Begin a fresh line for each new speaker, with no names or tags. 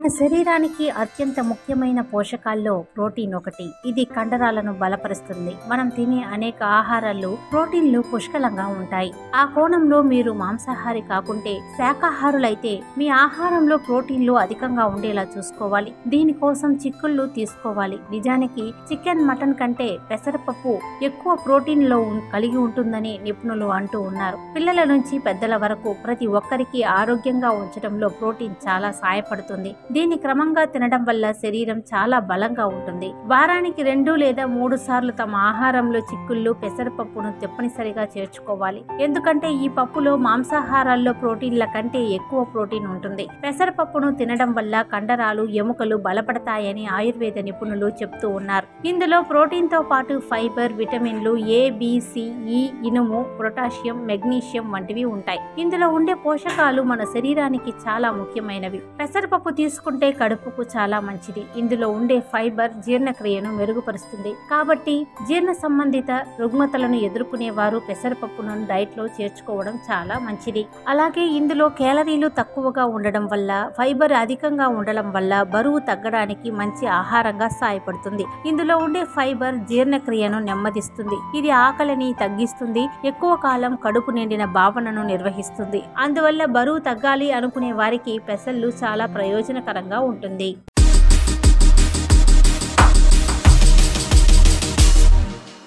మన శరీరానికి అత్యంత ముఖ్యమైన పోషకాల్లో ప్రోటీన్ ఒకటి. ఇది కండరాలను బలపరుస్తుంది. మనం తినే అనేక ఆహారాల్లో ప్రోటీన్లు పుష్కలంగా ఉంటాయి. ఆ కోణంలో మీరు మాంసాహారి కాకుంటే శాకాహారులైతే మీ ఆహారంలో ప్రోటీన్లు అధికంగా ఉండేలా చూసుకోవాలి. దీనికోసం చిక్కుళ్ళు తీసుకోవాలి. నిజానికి చికెన్, మటన్ కంటే పెసరపప్పు ఎక్కువ ప్రోటీన్లో కలిగి ఉంటుందని నిపుణులు అంటూ ఉన్నారు. పిల్లల నుంచి పెద్దల వరకు ప్రతి ఒక్కరికి ఆరోగ్యంగా ఉంచడంలో ప్రోటీన్ చాలా సహాయపడుతుంది. దీన్ని క్రమంగా తినడం వల్ల శరీరం చాలా బలంగా ఉంటుంది. వారానికి 2 లేదా 3 సార్లు తమ ఆహారంలో చిక్కుళ్ళు, పెసరపప్పును తప్పనిసరిగా చేర్చుకోవాలి. ఎందుకంటే ఈ పప్పులో మాంసాహారాల్లో ప్రోటీన్ల కంటే ఎక్కువ ప్రోటీన్ ఉంటుంది. పెసరపప్పును తినడం వల్ల కండరాలు, ఎముకలు బలపడతాయని ఆయుర్వేద నిపుణులు చెప్తూ ఉన్నారు. ఇందులో ప్రోటీన్ తో పాటు ఫైబర్, విటమిన్లు A, B, C, E, ఇనుము, పొటాషియం, మెగ్నీషియం వంటివి ఉంటాయి. ఇందులో ఉండే పోషకాలు మన శరీరానికి చాలా ముఖ్యమైనవి. పెసరపప్పు తీసుకుంటే కడుపుకు చాలా మంచిది. ఇందులో ఉండే ఫైబర్ జీర్ణక్రియను మెరుగుపరుస్తుంది. కాబట్టి జీర్ణ సంబంధిత రుగ్మతలను ఎదుర్కొనే వారు పెసరపప్పును డైట్ లో చేర్చుకోవడం చాలా మంచిది. అలాగే ఇందులో కేలరీలు తక్కువగా ఉండడం వల్ల, ఫైబర్ అధికంగా ఉండడం వల్ల బరువు తగ్గడానికి మంచి ఆహారంగా సహాయపడుతుంది. ఇందులో ఉండే ఫైబర్ జీర్ణక్రియను నెమ్మదిస్తుంది. ఇది ఆకలిని తగ్గిస్తుంది. ఎక్కువ కాలం కడుపు నిండిన భావనను నిర్వహిస్తుంది. అందువల్ల బరువు తగ్గాలి అనుకునే వారికి పెసళ్ళు చాలా ప్రయోజనకరంగా ఉంటుంది.